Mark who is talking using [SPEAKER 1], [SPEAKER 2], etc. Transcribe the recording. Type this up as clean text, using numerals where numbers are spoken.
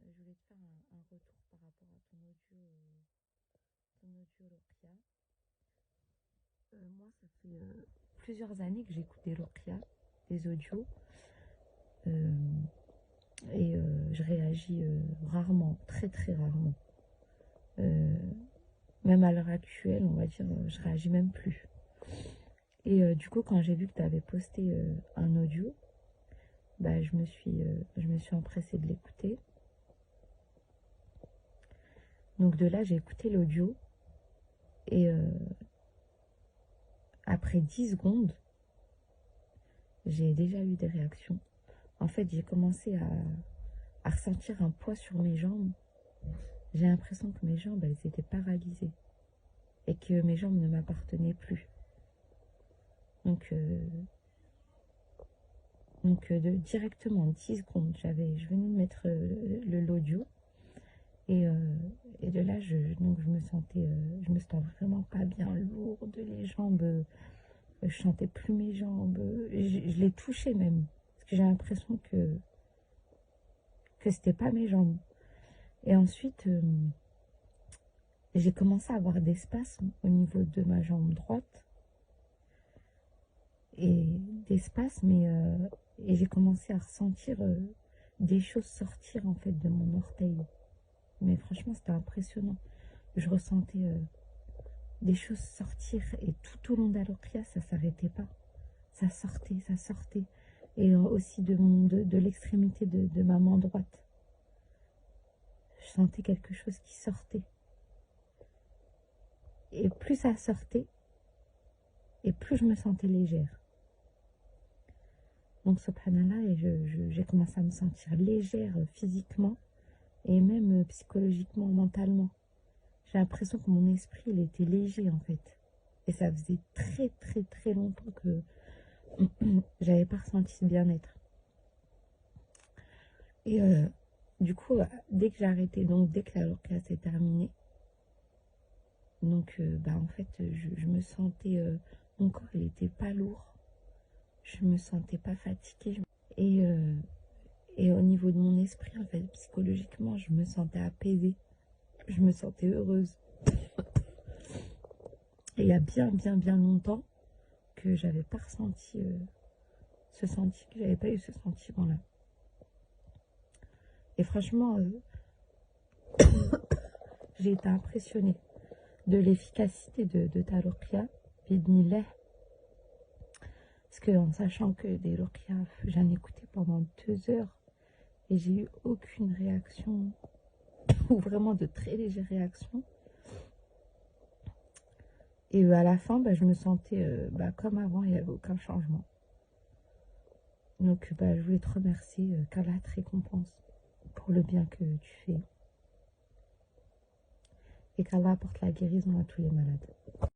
[SPEAKER 1] Je voulais te faire un retour par rapport à ton audio Rokia. Moi, ça fait plusieurs années que j'écoute des Rokia, des audios, et je réagis rarement, très très rarement. Même à l'heure actuelle, on va dire, je réagis même plus. Et du coup, quand j'ai vu que tu avais posté un audio, bah, je me suis empressée de l'écouter. Donc de là, j'ai écouté l'audio et après 10 secondes, j'ai déjà eu des réactions. En fait, j'ai commencé à ressentir un poids sur mes jambes. J'ai l'impression que mes jambes, elles étaient paralysées et que mes jambes ne m'appartenaient plus. Donc directement, 10 secondes, je venais de mettre l'audio. Et de là, je me sens vraiment pas bien, lourde, les jambes, je sentais plus mes jambes, je les touchais même, parce que j'ai l'impression que c'était pas mes jambes. Et ensuite, j'ai commencé à avoir des spasmes au niveau de ma jambe droite, et des spasmes, et j'ai commencé à ressentir des choses sortir en fait de mon orteil. Mais franchement, c'était impressionnant. Je ressentais des choses sortir et tout au long d'Alokia, ça s'arrêtait pas. Ça sortait, ça sortait. Et aussi de l'extrémité de ma main droite. Je sentais quelque chose qui sortait. Et plus ça sortait, et plus je me sentais légère. Donc, subhanallah, j'ai commencé à me sentir légère physiquement et même psychologiquement, mentalement. J'ai l'impression que mon esprit, il était léger en fait. Et ça faisait très très très longtemps que j'avais pas ressenti ce bien-être. Et du coup, dès que j'ai arrêté, donc dès que la classe s'est terminée, donc bah en fait, je me sentais, mon corps il était pas lourd, je me sentais pas fatiguée. Et au niveau de mon esprit, en fait, psychologiquement, je me sentais apaisée, je me sentais heureuse. Et il y a bien longtemps que j'avais pas ressenti que j'avais pas eu ce sentiment-là. Et franchement, j'ai été impressionnée de l'efficacité de ta ruqya, bidnillah. Parce que en sachant que des ruqya, j'en ai écouté pendant 2 heures et j'ai eu aucune réaction, ou vraiment de très légères réactions. Et à la fin, bah, je me sentais comme avant, il n'y avait aucun changement. Donc bah, je voulais te remercier, qu'Allah te récompense pour le bien que tu fais. Et qu'Allah apporte la guérison à tous les malades.